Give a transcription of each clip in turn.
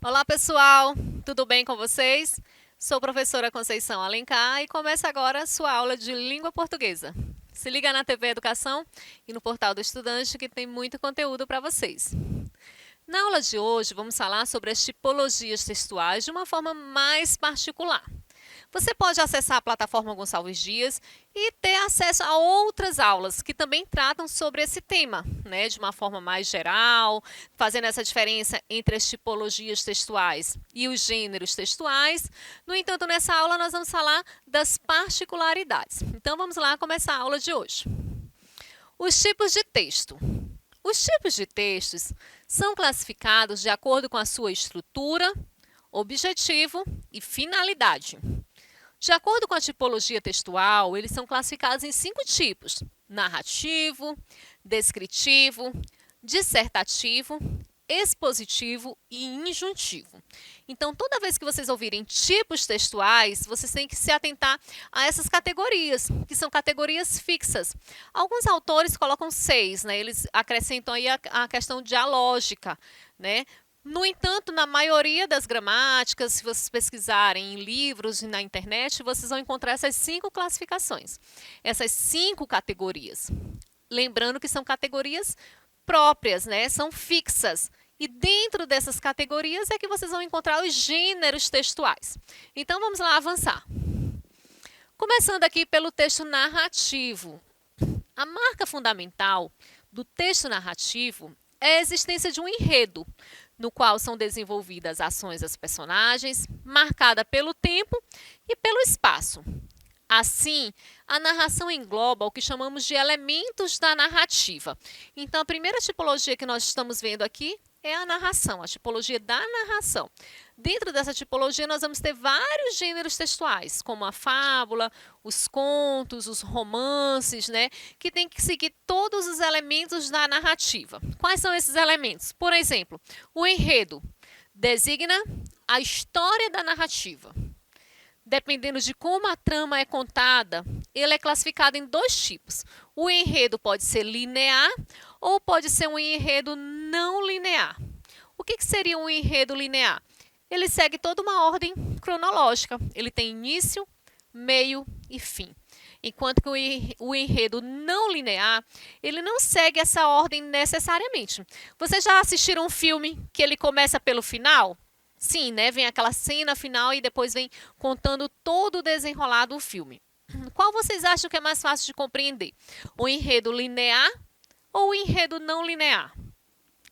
Olá pessoal, tudo bem com vocês? Sou professora Conceição Alencar e começa agora a sua aula de língua portuguesa. Se liga na TV Educação e no portal do estudante que tem muito conteúdo para vocês. Na aula de hoje vamos falar sobre as tipologias textuais de uma forma mais particular. Você pode acessar a plataforma Gonçalves Dias e ter acesso a outras aulas que também tratam sobre esse tema, né, de uma forma mais geral, fazendo essa diferença entre as tipologias textuais e os gêneros textuais. No entanto, nessa aula nós vamos falar das particularidades. Então vamos lá começar a aula de hoje. Os tipos de texto. Os tipos de textos são classificados de acordo com a sua estrutura, objetivo e finalidade. De acordo com a tipologia textual, eles são classificados em 5 tipos: narrativo, descritivo, dissertativo, expositivo e injuntivo. Então, toda vez que vocês ouvirem tipos textuais, vocês têm que se atentar a essas categorias, que são categorias fixas. Alguns autores colocam 6, né? Eles acrescentam aí a questão dialógica, né? No entanto, na maioria das gramáticas, se vocês pesquisarem em livros e na internet, vocês vão encontrar essas 5 classificações, essas 5 categorias. Lembrando que são categorias próprias, né? São fixas. E dentro dessas categorias é que vocês vão encontrar os gêneros textuais. Então, vamos lá avançar. Começando aqui pelo texto narrativo. A marca fundamental do texto narrativo é a existência de um enredo, no qual são desenvolvidas ações das personagens, marcada pelo tempo e pelo espaço. Assim, a narração engloba o que chamamos de elementos da narrativa. Então, a primeira tipologia que nós estamos vendo aqui é a narração, a tipologia da narração. Dentro dessa tipologia, nós vamos ter vários gêneros textuais, como a fábula, os contos, os romances, né, que tem que seguir todos os elementos da narrativa. Quais são esses elementos? Por exemplo, o enredo designa a história da narrativa. Dependendo de como a trama é contada, ele é classificado em 2 tipos. O enredo pode ser linear ou pode ser um enredo não linear. O que seria um enredo linear? Ele segue toda uma ordem cronológica. Ele tem início, meio e fim. Enquanto que o enredo não linear, ele não segue essa ordem necessariamente. Vocês já assistiram um filme que ele começa pelo final? Sim, né? Vem aquela cena final e depois vem contando todo o desenrolar do filme. Qual vocês acham que é mais fácil de compreender? O enredo linear ou o enredo não linear?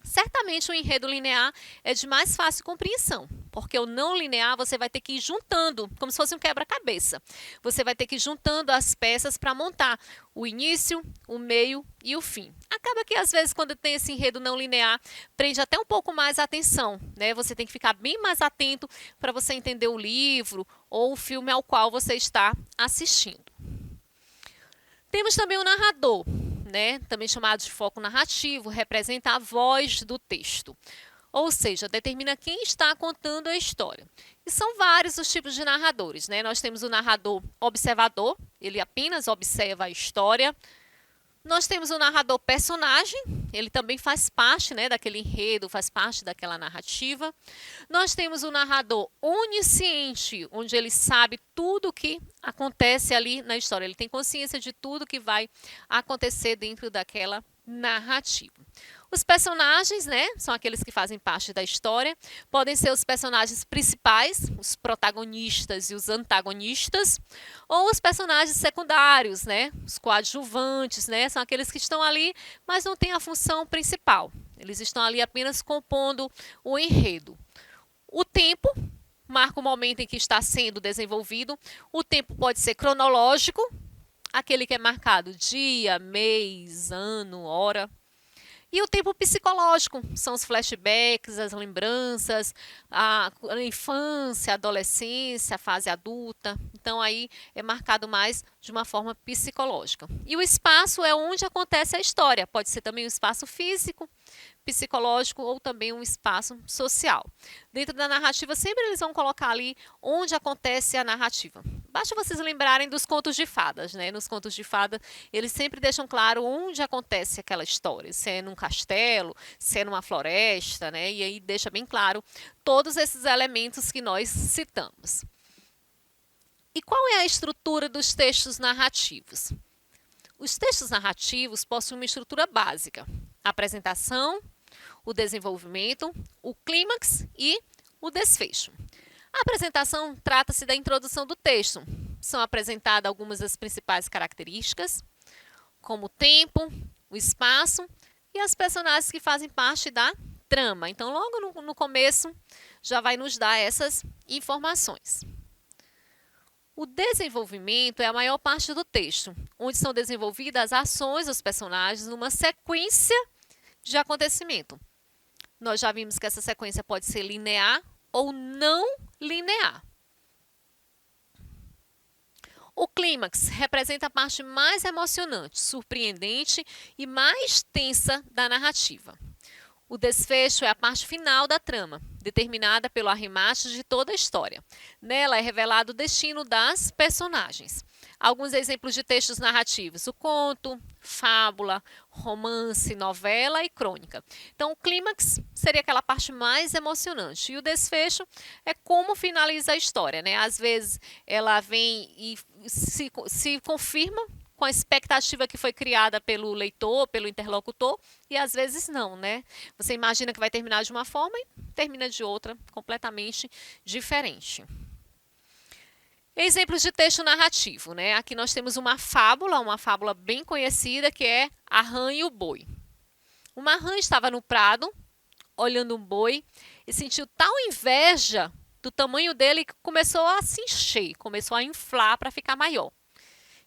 Certamente o enredo linear é de mais fácil compreensão, porque o não linear você vai ter que ir juntando, como se fosse um quebra-cabeça. Você vai ter que ir juntando as peças para montar o início, o meio e o fim. Acaba que, às vezes, quando tem esse enredo não linear, prende até um pouco mais a atenção, né? Você tem que ficar bem mais atento para você entender o livro ou o filme ao qual você está assistindo. Temos também o narrador, né? Também chamado de foco narrativo, representa a voz do texto. Ou seja, determina quem está contando a história. E são vários os tipos de narradores, né? Nós temos o narrador observador, ele apenas observa a história. Nós temos o narrador personagem, ele também faz parte, né, daquele enredo, faz parte daquela narrativa. Nós temos o narrador onisciente, onde ele sabe tudo o que acontece ali na história. Ele tem consciência de tudo que vai acontecer dentro daquela narrativa. Os personagens, né, são aqueles que fazem parte da história. Podem ser os personagens principais, os protagonistas e os antagonistas, ou os personagens secundários, né, os coadjuvantes, né, são aqueles que estão ali, mas não têm a função principal. Eles estão ali apenas compondo o enredo. O tempo marca o momento em que está sendo desenvolvido. O tempo pode ser cronológico, aquele que é marcado dia, mês, ano, hora. E o tempo psicológico, são os flashbacks, as lembranças, a infância, a adolescência, a fase adulta. Então, aí é marcado mais de uma forma psicológica. E o espaço é onde acontece a história. Pode ser também um espaço físico, psicológico ou também um espaço social. Dentro da narrativa, sempre eles vão colocar ali onde acontece a narrativa. Basta vocês lembrarem dos contos de fadas, né? Nos contos de fada, eles sempre deixam claro onde acontece aquela história, se é num castelo, se é numa floresta, né? E aí deixa bem claro todos esses elementos que nós citamos. E qual é a estrutura dos textos narrativos? Os textos narrativos possuem uma estrutura básica: a apresentação, o desenvolvimento, o clímax e o desfecho. A apresentação trata-se da introdução do texto. São apresentadas algumas das principais características, como o tempo, o espaço e as personagens que fazem parte da trama. Então, logo no começo, já vai nos dar essas informações. O desenvolvimento é a maior parte do texto, onde são desenvolvidas as ações dos personagens numa sequência de acontecimento. Nós já vimos que essa sequência pode ser linear ou não linear. O clímax representa a parte mais emocionante, surpreendente e mais tensa da narrativa. O desfecho é a parte final da trama, determinada pelo arremate de toda a história. Nela é revelado o destino das personagens. Alguns exemplos de textos narrativos: o conto, fábula, romance, novela e crônica. Então, o clímax seria aquela parte mais emocionante. E o desfecho é como finaliza a história, né? Às vezes, ela vem e se confirma com a expectativa que foi criada pelo leitor, pelo interlocutor, e às vezes não, né? Você imagina que vai terminar de uma forma e termina de outra, completamente diferente. Exemplos de texto narrativo, né? Aqui nós temos uma fábula bem conhecida, que é A Rã e o Boi. Uma rã estava no prado, olhando um boi, e sentiu tal inveja do tamanho dele que começou a se encher, começou a inflar para ficar maior.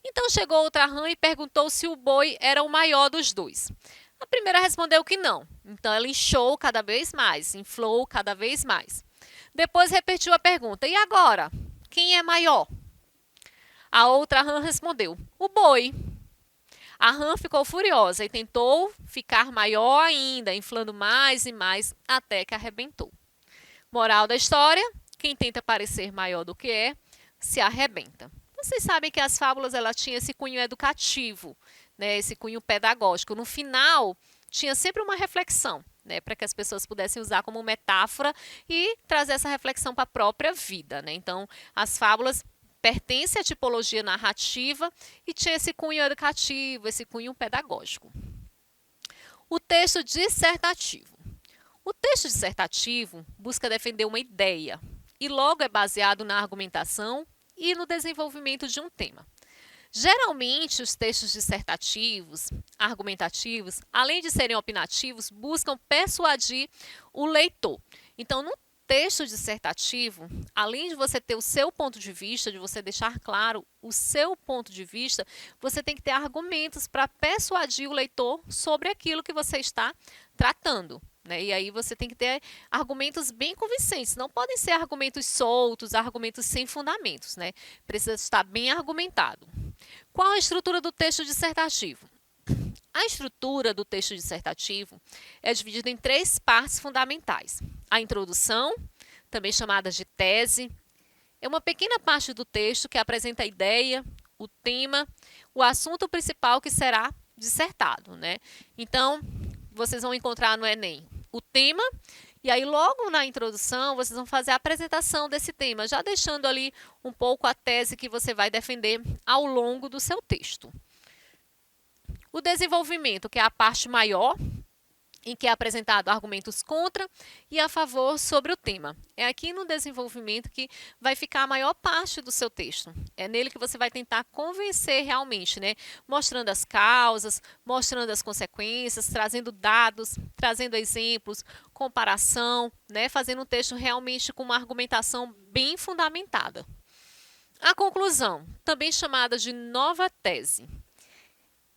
Então chegou outra rã e perguntou se o boi era o maior dos dois. A primeira respondeu que não. Então ela inchou cada vez mais, inflou cada vez mais. Depois repetiu a pergunta: e agora? Quem é maior? A outra rã respondeu: o boi. A rã ficou furiosa e tentou ficar maior ainda, inflando mais e mais até que arrebentou. Moral da história: quem tenta parecer maior do que é, se arrebenta. Vocês sabem que as fábulas ela tinham esse cunho educativo, né, esse cunho pedagógico. No final, tinha sempre uma reflexão, né, para que as pessoas pudessem usar como metáfora e trazer essa reflexão para a própria vida, né? Então, as fábulas pertencem à tipologia narrativa e tinha esse cunho educativo, esse cunho pedagógico. O texto dissertativo. O texto dissertativo busca defender uma ideia e logo é baseado na argumentação e no desenvolvimento de um tema. Geralmente, os textos dissertativos, argumentativos, além de serem opinativos, buscam persuadir o leitor. Então, no texto dissertativo, além de você ter o seu ponto de vista, de você deixar claro o seu ponto de vista, você tem que ter argumentos para persuadir o leitor sobre aquilo que você está tratando, né? E aí você tem que ter argumentos bem convincentes. Não podem ser argumentos soltos, argumentos sem fundamentos, né? Precisa estar bem argumentado. Qual a estrutura do texto dissertativo? A estrutura do texto dissertativo é dividida em 3 partes fundamentais. A introdução, também chamada de tese, é uma pequena parte do texto que apresenta a ideia, o tema, o assunto principal que será dissertado, né? Então, vocês vão encontrar no Enem o tema, e aí logo na introdução vocês vão fazer a apresentação desse tema, já deixando ali um pouco a tese que você vai defender ao longo do seu texto. O desenvolvimento, que é a parte maior, em que é apresentado argumentos contra e a favor sobre o tema. É aqui no desenvolvimento que vai ficar a maior parte do seu texto. É nele que você vai tentar convencer realmente, né? Mostrando as causas, mostrando as consequências, trazendo dados, trazendo exemplos, comparação, né? Fazendo um texto realmente com uma argumentação bem fundamentada. A conclusão, também chamada de nova tese.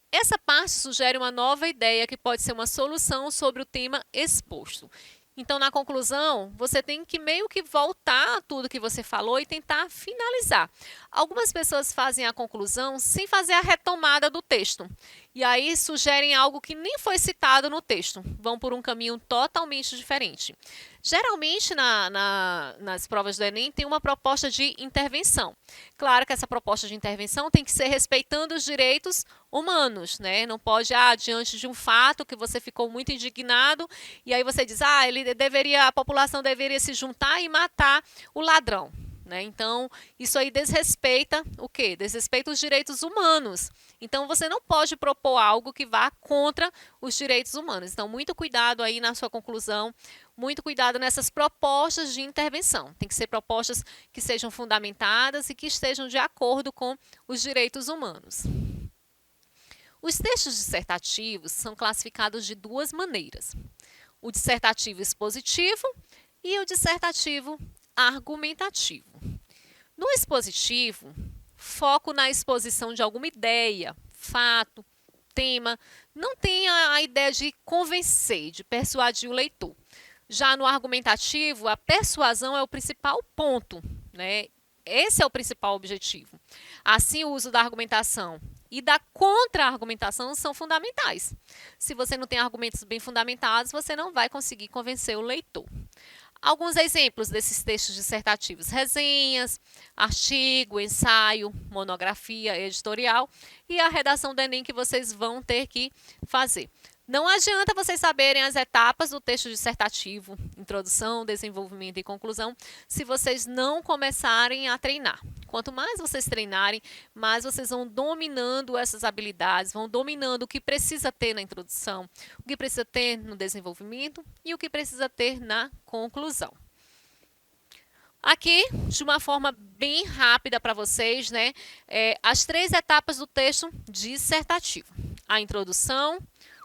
Essa parte sugere uma nova ideia que pode ser uma solução sobre o tema exposto. Então, na conclusão, você tem que meio que voltar a tudo que você falou e tentar finalizar. Algumas pessoas fazem a conclusão sem fazer a retomada do texto. e aí sugerem algo que nem foi citado no texto, vão por um caminho totalmente diferente. Geralmente, nas provas do Enem, tem uma proposta de intervenção. Claro que essa proposta de intervenção tem que ser respeitando os direitos humanos, né? Não pode, diante de um fato que você ficou muito indignado, e aí você diz, a população deveria se juntar e matar o ladrão. Né? Então, isso aí desrespeita o quê? Desrespeita os direitos humanos. Então, você não pode propor algo que vá contra os direitos humanos. Então, muito cuidado aí na sua conclusão, muito cuidado nessas propostas de intervenção. Tem que ser propostas que sejam fundamentadas e que estejam de acordo com os direitos humanos. Os textos dissertativos são classificados de duas maneiras: o dissertativo expositivo e o dissertativo argumentativo. No expositivo, foco na exposição de alguma ideia, fato, tema, não tem a ideia de convencer, de persuadir o leitor. Já no argumentativo, a persuasão é o principal ponto, né? Esse é o principal objetivo. Assim, o uso da argumentação e da contra-argumentação são fundamentais. Se você não tem argumentos bem fundamentados, você não vai conseguir convencer o leitor. Alguns exemplos desses textos dissertativos: resenhas, artigo, ensaio, monografia, editorial e a redação do Enem que vocês vão ter que fazer. Não adianta vocês saberem as etapas do texto dissertativo, introdução, desenvolvimento e conclusão, se vocês não começarem a treinar. Quanto mais vocês treinarem, mais vocês vão dominando essas habilidades, vão dominando o que precisa ter na introdução, o que precisa ter no desenvolvimento e o que precisa ter na conclusão. Aqui, de uma forma bem rápida para vocês, né, as 3 etapas do texto dissertativo: a introdução,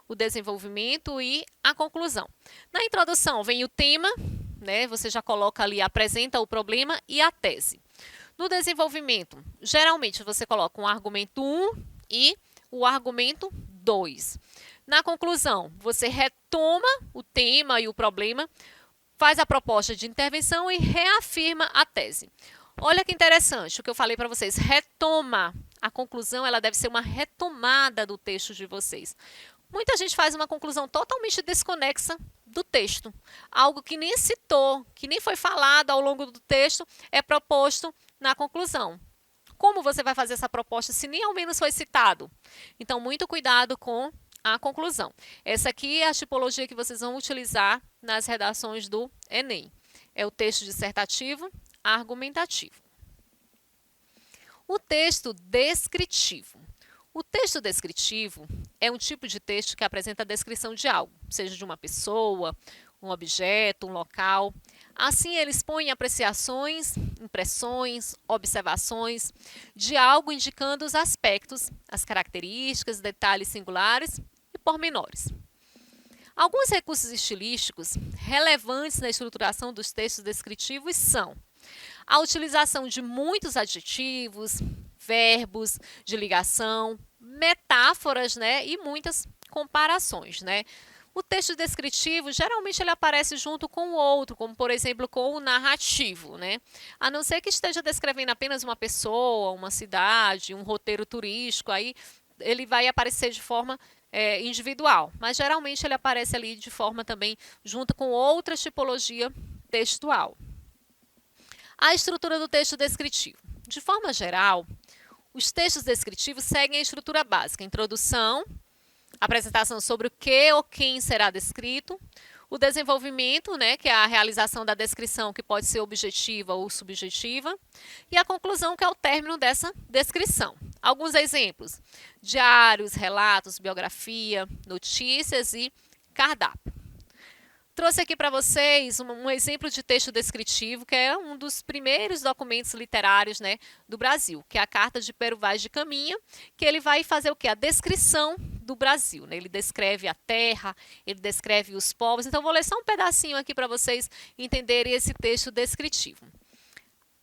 o desenvolvimento e a conclusão. Na introdução vem o tema, né, você já coloca ali, apresenta o problema e a tese. No desenvolvimento, geralmente você coloca um argumento 1 e o argumento 2. Na conclusão, você retoma o tema e o problema, faz a proposta de intervenção e reafirma a tese. Olha que interessante o que eu falei para vocês: retoma. A conclusão ela deve ser uma retomada do texto de vocês. Muita gente faz uma conclusão totalmente desconexa do texto. Algo que nem citou, que nem foi falado ao longo do texto, é proposto na conclusão. Como você vai fazer essa proposta se nem ao menos foi citado? Então, muito cuidado com a conclusão. Essa aqui é a tipologia que vocês vão utilizar nas redações do Enem. É o texto dissertativo, argumentativo. O texto descritivo. O texto descritivo é um tipo de texto que apresenta a descrição de algo, seja de uma pessoa, um objeto, um local. Assim, ele expõe apreciações, impressões, observações de algo, indicando os aspectos, as características, detalhes singulares e pormenores. Alguns recursos estilísticos relevantes na estruturação dos textos descritivos são a utilização de muitos adjetivos, verbos de ligação, metáforas, né, e muitas comparações, né? O texto descritivo, geralmente ele aparece junto com o outro, como por exemplo com o narrativo, né? A não ser que esteja descrevendo apenas uma pessoa, uma cidade, um roteiro turístico, aí ele vai aparecer de forma individual, mas geralmente ele aparece ali de forma também junto com outra tipologia textual. A estrutura do texto descritivo. De forma geral, os textos descritivos seguem a estrutura básica: introdução, apresentação sobre o que ou quem será descrito, o desenvolvimento, né, que é a realização da descrição, que pode ser objetiva ou subjetiva, e a conclusão, que é o término dessa descrição. Alguns exemplos: diários, relatos, biografia, notícias e cardápio. Trouxe aqui para vocês um exemplo de texto descritivo, que é um dos primeiros documentos literários, né, do Brasil, que é a Carta de Pero Vaz de Caminha, que ele vai fazer o quê? A descrição do Brasil, né? Ele descreve a terra, ele descreve os povos. Então, vou ler só um pedacinho aqui para vocês entenderem esse texto descritivo.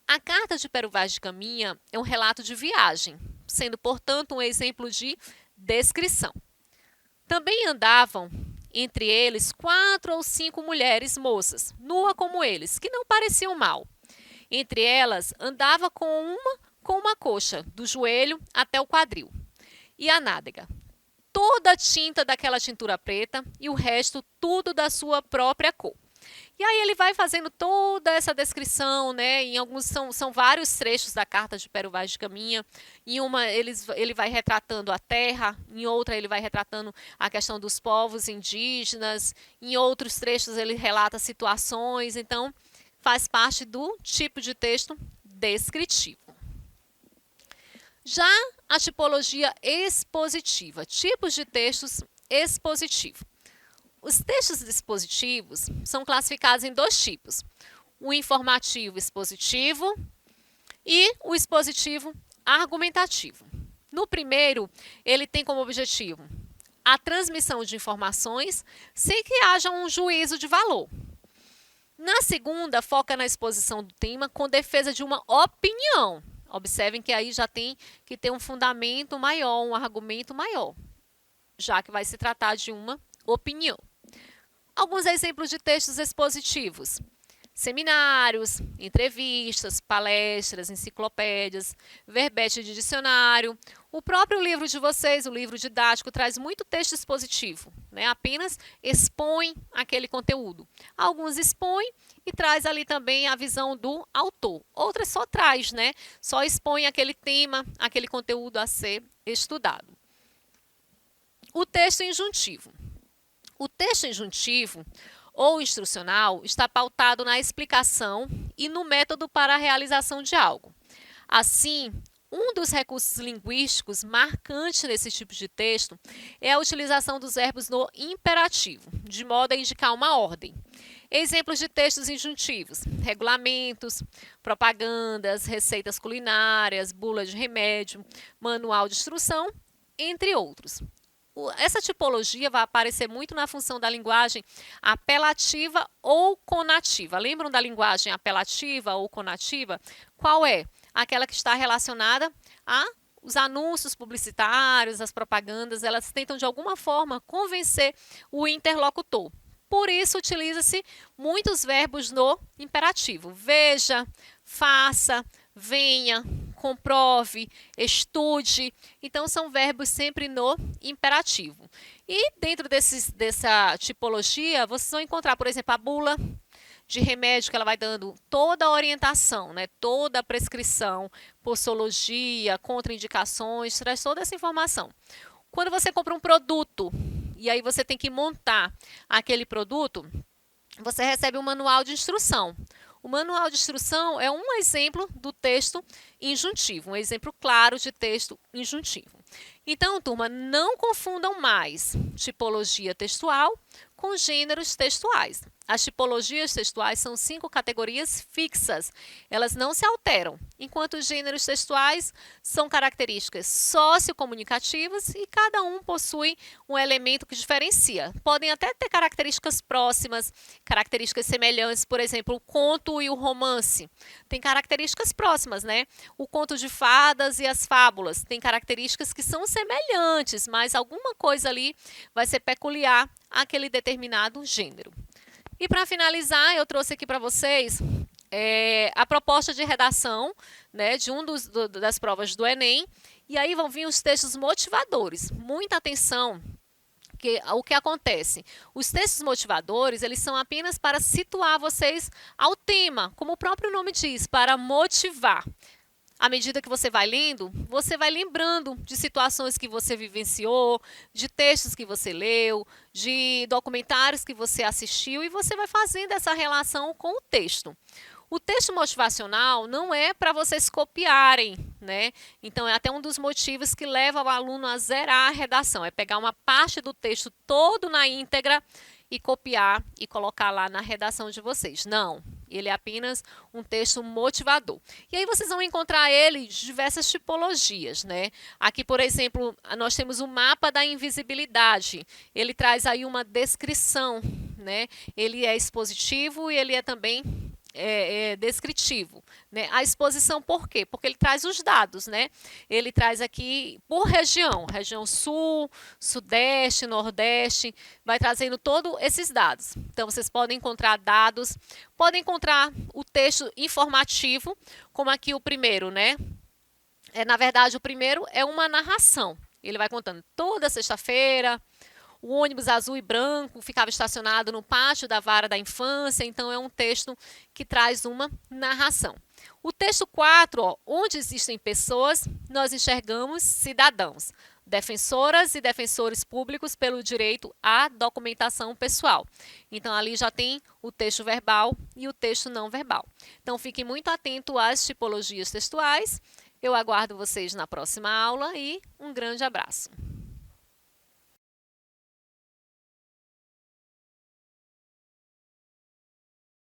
A Carta de Pero Vaz de Caminha é um relato de viagem, sendo, portanto, um exemplo de descrição. Também andavam entre eles 4 ou 5 mulheres moças, nua como eles, que não pareciam mal. Entre elas andava com uma coxa, do joelho até o quadril, e a nádega. toda a tinta daquela tintura preta e o resto tudo da sua própria cor. E aí ele vai fazendo toda essa descrição, né? Em alguns são vários trechos da carta de Pero Vaz de Caminha. Em uma ele vai retratando a terra, em outra ele vai retratando a questão dos povos indígenas, em outros trechos ele relata situações, então faz parte do tipo de texto descritivo. Já a tipologia expositiva, tipos de textos expositivos. Os textos expositivos são classificados em dois tipos: o informativo expositivo e o expositivo argumentativo. No primeiro, ele tem como objetivo a transmissão de informações sem que haja um juízo de valor. Na segunda, foca na exposição do tema com defesa de uma opinião. Observem que aí já tem que ter um fundamento maior, um argumento maior, já que vai se tratar de uma opinião. Alguns exemplos de textos expositivos: seminários, entrevistas, palestras, enciclopédias, verbete de dicionário. O próprio livro de vocês, o livro didático, traz muito texto expositivo, né? Apenas expõe aquele conteúdo. Alguns expõem e traz ali também a visão do autor. Outras só traz, né? Só expõe aquele tema, aquele conteúdo a ser estudado. O texto injuntivo. O texto injuntivo ou instrucional está pautado na explicação e no método para a realização de algo. Assim, um dos recursos linguísticos marcantes nesse tipo de texto é a utilização dos verbos no imperativo, de modo a indicar uma ordem. Exemplos de textos injuntivos: regulamentos, propagandas, receitas culinárias, bula de remédio, manual de instrução, entre outros. Essa tipologia vai aparecer muito na função da linguagem apelativa ou conativa. Lembram da linguagem apelativa ou conativa? Qual é? Aquela que está relacionada aos anúncios publicitários, as propagandas, elas tentam de alguma forma convencer o interlocutor. Por isso, utiliza-se muitos verbos no imperativo: veja, faça, venha, comprove, estude. Então, são verbos sempre no imperativo. E dentro dessa tipologia, vocês vão encontrar, por exemplo, a bula de remédio, que ela vai dando toda a orientação, né? Toda a prescrição, posologia, contraindicações, traz toda essa informação. Quando você compra um produto e aí você tem que montar aquele produto, você recebe um manual de instrução. O manual de instrução é um exemplo do texto injuntivo, um exemplo claro de texto injuntivo. Então, turma, não confundam mais tipologia textual com gêneros textuais. As tipologias textuais são 5 categorias fixas, elas não se alteram, enquanto os gêneros textuais são características sociocomunicativas e cada um possui um elemento que diferencia. Podem até ter características próximas, características semelhantes, por exemplo, o conto e o romance. Tem características próximas, né? O conto de fadas e as fábulas têm características que são semelhantes, mas alguma coisa ali vai ser peculiar àquele determinado gênero. E para finalizar, eu trouxe aqui para vocês a proposta de redação, né, de das provas do Enem. E aí vão vir os textos motivadores. Muita atenção, o que acontece? Os textos motivadores, eles são apenas para situar vocês ao tema, como o próprio nome diz, para motivar. À medida que você vai lendo, você vai lembrando de situações que você vivenciou, de textos que você leu, de documentários que você assistiu e você vai fazendo essa relação com o texto. O texto motivacional não é para vocês copiarem, né? Então, é até um dos motivos que leva o aluno a zerar a redação, é pegar uma parte do texto todo na íntegra e copiar e colocar lá na redação de vocês. Não, ele é apenas um texto motivador. E aí vocês vão encontrar ele de diversas tipologias, né? Aqui, por exemplo, nós temos o mapa da invisibilidade. Ele traz aí uma descrição, né? Ele é expositivo e ele é também descritivo, né? A exposição por quê? Porque ele traz os dados, né? Ele traz aqui por região, região sul, sudeste, nordeste, vai trazendo todos esses dados. Então, vocês podem encontrar dados, podem encontrar o texto informativo, como aqui o primeiro, né? Na verdade, o primeiro é uma narração. Ele vai contando toda sexta-feira, o ônibus azul e branco ficava estacionado no pátio da vara da infância, então é um texto que traz uma narração. O texto 4, ó, onde existem pessoas, nós enxergamos cidadãos, defensoras e defensores públicos pelo direito à documentação pessoal. Então, ali já tem o texto verbal e o texto não verbal. Então, fiquem muito atentos às tipologias textuais. Eu aguardo vocês na próxima aula e um grande abraço.